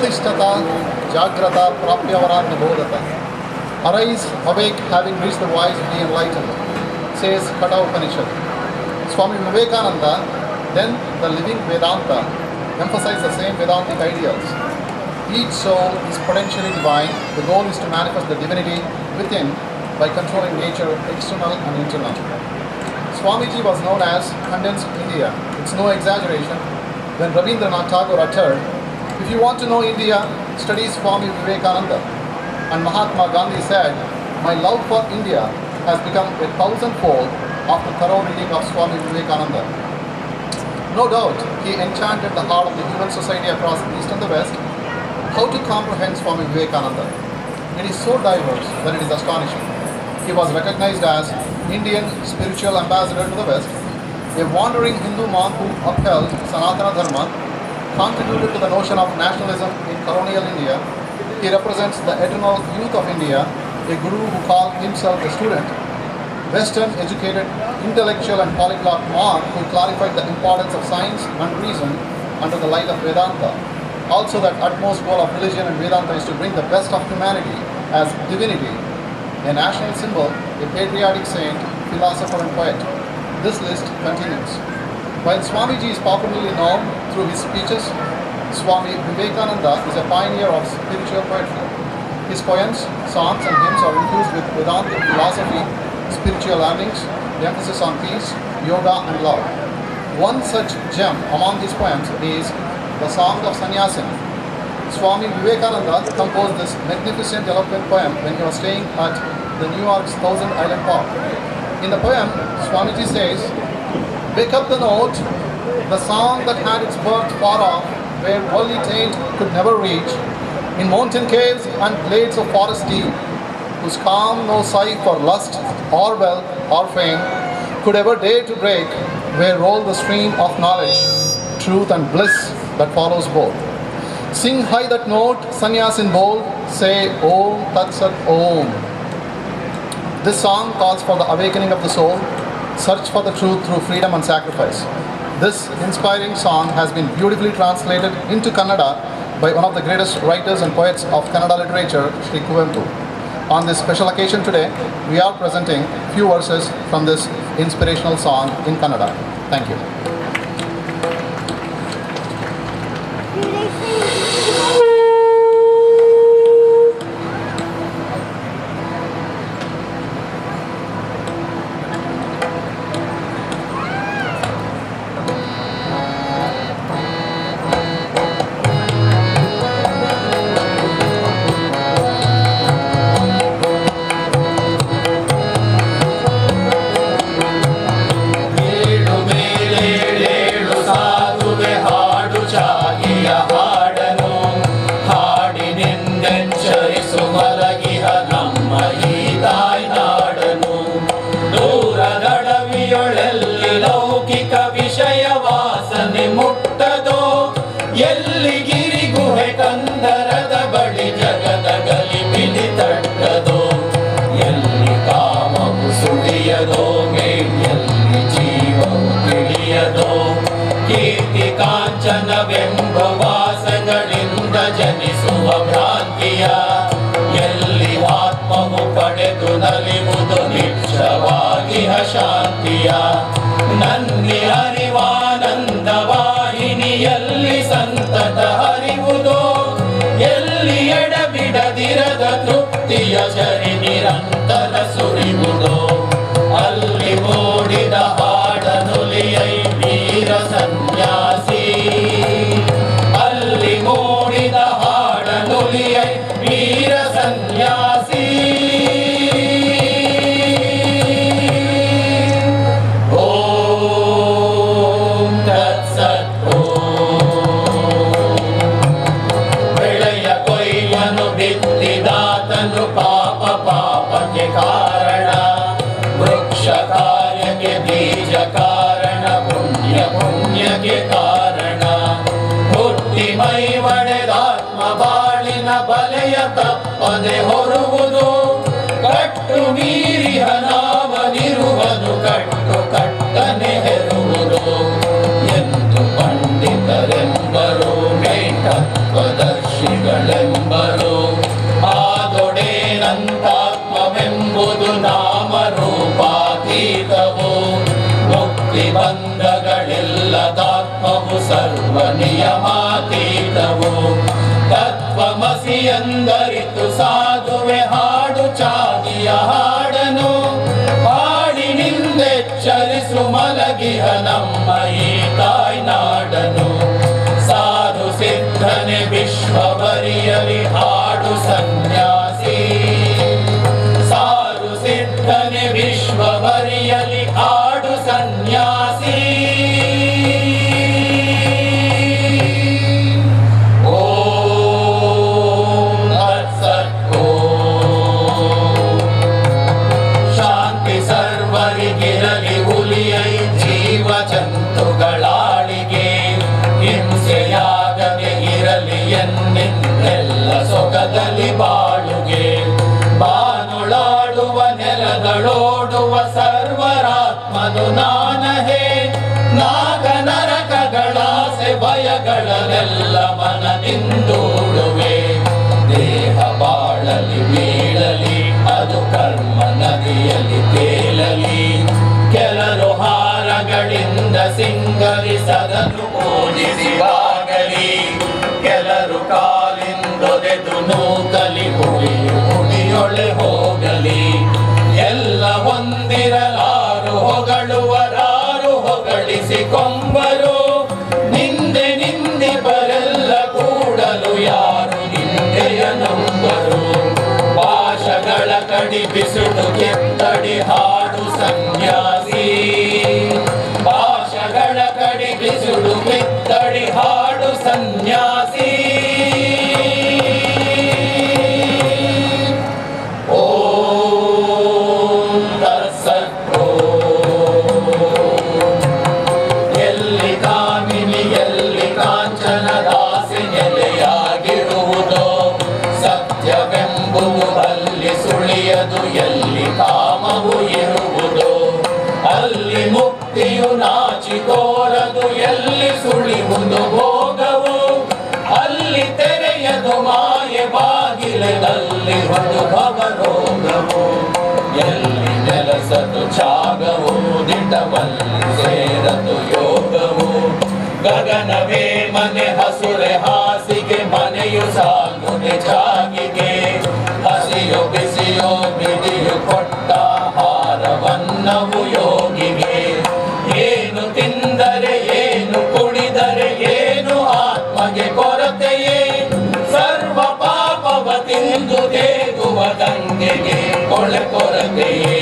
Uttishtata Jagrata Prapyavaran Bodhata. Arise, awake, having reached the wise, be enlightened, says Katha Upanishad. Swami Vivekananda, then the living Vedanta, emphasized the same Vedantic ideals. Each soul is potentially divine. The goal is to manifest the divinity within by controlling nature, external and internal. Swamiji was known as Condensed India. It's no exaggeration when Rabindranath Tagore uttered, "If you want to know India, study Swami Vivekananda." And Mahatma Gandhi said, "My love for India has become 1,000-fold after thorough reading of Swami Vivekananda." No doubt, he enchanted the heart of the human society across the East and the West. How to comprehend Swami Vivekananda? It is so diverse that it is astonishing. He was recognized as Indian spiritual ambassador to the West, a wandering Hindu monk who upheld Sanatana Dharma, contributed to the notion of nationalism in colonial India. He represents the eternal youth of India, a guru who called himself a student, Western educated intellectual and polyglot monk who clarified the importance of science and reason under the light of Vedanta. Also, that utmost goal of religion and Vedanta is to bring the best of humanity as divinity, a national symbol, a patriotic saint, philosopher and poet. This list continues. While Swamiji is popularly known through his speeches, Swami Vivekananda is a pioneer of spiritual poetry. His poems, songs and hymns are infused with Vedantic philosophy, spiritual learnings, the emphasis on peace, yoga and love. One such gem among his poems is the Song of Sannyasin. Swami Vivekananda composed this magnificent eloquent poem when he was staying at the New York's Thousand Island Park. In the poem, Swamiji says, "Wake up the note, the song that had its birth far off, where worldly taint could never reach, in mountain caves and glades of forest deep, whose calm no sigh for lust or wealth or fame could ever dare to break, where roll the stream of knowledge, truth and bliss that follows both. Sing high that note, Sannyasin bold, say Om Tat Sat Om." This song calls for the awakening of the soul, search for the truth through freedom and sacrifice. This inspiring song has been beautifully translated into Kannada by one of the greatest writers and poets of Kannada literature, Sri Kuvempu. On this special occasion today, we are presenting few verses from this inspirational song in Kannada. Thank you. ಕೀರ್ತಿ ಕಾಂಚನವೆಂಬ ವಾಸಗಳಿಂದ ಜನಿಸುವ ಭ್ರಾಂತಿಯ ಎಲ್ಲಿ ಆತ್ಮವು ಪಡೆದು ನಲಿವುದು ನಿಶ್ಚವಾಗಿ ಶಾಂತಿಯ ನನ್ನಿ ಅರಿವಾನಂದ ವಾಹಿನಿಯಲ್ಲಿ ಸಂತತ ಹರಿವುದೋ ಎಲ್ಲಿ ಎಡಬಿಡದಿರದ ತೃಪ್ತಿಯ ಜರಿ ನಿರಂತರ ಸುರಿವುದೋ ಅಲ್ಲಿ ಓಡಿದ ಹಾಡನುಲಿಯೈ ವೀರ ಸನ್ಯಾಸಿ ಅಲ್ಲಿ ಮೂಡಿದ ಹಾಡನುಲಿಯೈ ವೀರ ಸನ್ಯಾಸಿ ಓಂ ತತ್ಸತ್ ಬೆಳೆಯ ಕೊಯ್ಯನು ಬಿತ್ತಿದಾತನು ಪಾಪ ಪಾಪಕ್ಕೆ ಕಾರಣ ವೃಕ್ಷ ಕಾರ್ಯಕ್ಕೆ ಬೀಜ ಕಾರಣ ಪುಣ್ಯ ಪುಣ್ಯಕ್ಕೆ ಕಾರಣ ಹುಟ್ಟಿ ಮೈ ಒಡೆದಾತ್ಮ ಬಾಳಿನ ಬಲೆಯ ತಪ್ಪದೆ ಹೊರುವುದು ಕಟ್ಟು ಮೀರಿಯ ನಾವನಿರುವುದು ಕಟ್ಟು ಕಟ್ಟನೆ ಹೆರುವುದು ಎಂದು ಪಂಡಿತರೆಂಬರು ಮೇಟತ್ವದರ್ಶಿ ದೇವತೆಗಳೆಂಬರು. ಆದೊಡೇನಂತಾತ್ಮವೆಂಬುದು ನಾಮರೂಪಾತೀತವು. ಮುಕ್ತಿ ಬಂಧಗಳಿಲ್ಲದಾತ್ಮವು ಸರ್ವ ನಿಯಮಾತೀತವು. ತತ್ವಮಸಿ ಎಂದರಿತು ಸಾಧುವೆ ಹಾಡು ಚಾಗಿಯ ಹಾಡನು. ಹಾಡಿನಿಂದೆಚ್ಚರಿಸು ಮಲಗಿಹ ನಮ್ಮ ಈ ತಾಯ್ನಾಡನು. ಸಾಧು ಸಿದ್ಧನೆ ವಿಶ್ವವರಿಯಲಿ ಹಾಡು ಸನ್ಯಾಸಿ. ಸಾಧು ಸಿದ್ಧನೆ ವಿಶ್ವವರಿಯಲಿ ಹಾಡು ಸನ್ಯಾಸಿ. ಗಿರಲಿ ಹುಲಿಯೈ ಜೀವ ಜಂತುಗಳಾಳಿಗೆ. ಹಿಂಸೆಯಾಗದೆ ಇರಲಿ ಎನ್ನೆಲ್ಲ ಸೊಗದಲ್ಲಿ ಬಾಳುಗೆ. ಬಾನುಳಾಡುವ ನೆಲದಳೋಡುವ ಸರ್ವರಾತ್ಮನು ನಾನಹೇ. ನಾಗ ನರಕಗಳಾಸೆ ಭಯಗಳನ್ನೆಲ್ಲ ಮನದಿಂದೂಡುವೆ. ದೇಹ ಬಾಳಲಿ ಬೀಳಲಿ ಅದು ಕರ್ಮ ನದಿಯಲ್ಲಿ ತೇಲಲಿ. ಕೆಲರು ಹಾರಗಳಿಂದ ಸಿಂಗರಿಸದನು ಪೂಜಿಸಿವಾಗಲಿ. ಕೆಲರು ಕಾಲಿಂದೊದೆದು ನೂಕಲಿ ಹುಡಿಯೊಳೆ ಹೋಗಲಿ. ಎಲ್ಲ ಹೊಂದಿರಲಾರು ಹೊಗಳುವರಾರು ಹೊಗಳಿಸಿಕೊಂಬರು. ನಿಂದೆ ನಿಂದಿಬರೆಲ್ಲ ಕೂಡಲು ಯಾರು ನಿಂದೆಯ ನಂಬರು. ಪಾಶಗಳ ಕಡಿಬಿಸುಡು ಕೆತ್ತಡಿ ಹಾಡು ಸನ್ಯಾಸಿ. ಪಾಶಗಳ ಕಡಿಬಿಸುಡು ಕೆತ್ತಡಿ ಹಾಡು ಸನ್ಯಾಸಿ. ಓಂ ತತ್ಸತ್. ಎಲ್ಲಿ ಕಾಮಿನಿ ಎಲ್ಲಿ ಕಾಂಚನ ದಾಸಿ ನೆಲೆಯಾಗಿರುವುದೋ. ಸತ್ಯವೆಂಬುದು ಅಲ್ಲಿ ಸುಳಿಯದು ಎಲ್ಲಿ ಕಾಮವು ಇರುವುದು. ಅಲ್ಲಿ ಮುಕ್ತಿಯು ನಾಚಿ ತೋರದು ಎಲ್ಲಿ ಸುಳಿಯುವುದು ಭೋಗವು. ಅಲ್ಲಿ ತೆರೆಯದು ಮಾಯೆ ಬಾಗಿಲದಲ್ಲಿ ಹೊದು ಭವರೋಗವು. ಎಲ್ಲಿ ನೆಲಸದು ಛಾಗವು ದಿಟವಲ್ಲಿ ಸೇರದು ಯೋಗವು. ಗಗನವೇ ಮನೆ ಹಸುರೆ ಹಾಸಿಗೆ ಮನೆಯು ಸಾಗುನೆ ಚಾಗಿಗೆ. ಹಸಿಯು ಬಿಸಿಯೋ ಬಿಡಿಯು ಕೊಟ್ಟ ಆಹಾರವನ್ನವು ಯೋಗಿಗೆ. ಏನು ತಿಂದರೆ ಏನು ಕುಡಿದರೆ ಏನು ಆತ್ಮಗೆ ಕೊರತೆಯೇ. ಸರ್ವ ಪಾಪವ ತಿಂದು ತೇಗುವ ಗಂಗೆಗೆ ಕೊಳೆ ಕೊರತೆಯೇ.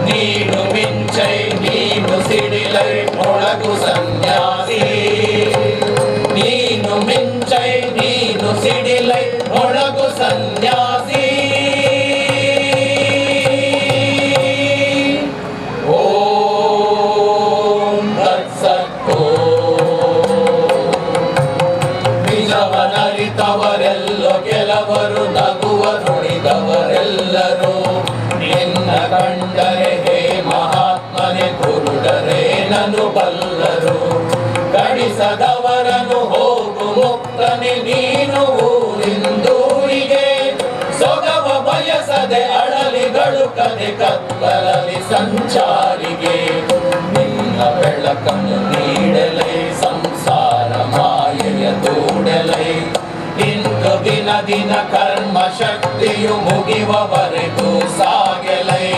ನೀನು ಮಿಂಚೈ ನೀನು ಸಿಡಿಲೈ ಮೊಳಗು ಸನ್ಯಾಸಿ. ನೀನು ಮಿಂಚೈ ನೀನು ಸಿಡಿಲೈ ಮೊಳಗು ಸನ್ಯಾಸಿ. ಓಂ ತತ್ಸತ್. ನಿಜವನರಿತವರೆಲ್ಲೋ ಕೆಲವರು ನಗುವ ನುಡಿದವರೆಲ್ಲರೂ. ನಿನ್ನ ಕಂಡರೆ ಹೇ ಮಹಾತ್ಮನೆ ಕುರುಡರೇ ನನು ಬಲ್ಲರು. ಕಡಿಸದವರನು ಹೋಗು ಮುಕ್ತನೆ ನೀನು ಊರಿಂದೂರಿಗೆ. ಸೊಗವ ಬಯಸದೆ ಅಳಲಿಗಳು ಕದೆ ಕತ್ತಲಲಿ ಸಂಚಾರಿಗೆ. ನಿನ್ನ ಬೆಳಕನ್ನು ನೀಡಲೈ ಸಂಸಾರ ಮಾಯೆಯ ದೂಡಲೈ. ಇಂದು ದಿನ ದಿನ ಕರ್ಮ ಶಕ್ತಿಯು ಮುಗಿವವರೆಗೂ ಸಾಗಲೈ.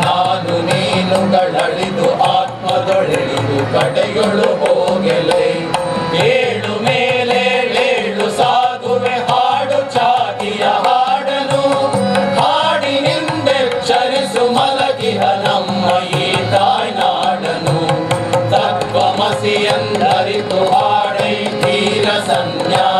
ನಾನು ನೀನುಗಳಳಿದು ಆತ್ಮದೊಳೆದು ಕಡೆಯೊಳು ಹೋಗಲೈ. ಏಳು ಮೇಲೆ ಏಳು ಸಾಧುವೆ ಹಾಡು ಚಾಗಿಯ ಹಾಡನು. ಹಾಡಿನಿಂದೆಚ್ಚರಿಸು ಮಲಗಿಹ ನಮ್ಮ ಈ ತಾಯ್ನಾಡನು. ತತ್ವಮಸಿ ಎಂದರಿತು ಹಾಡೈ ತೀರ ಸನ್ಯಾಸಿ.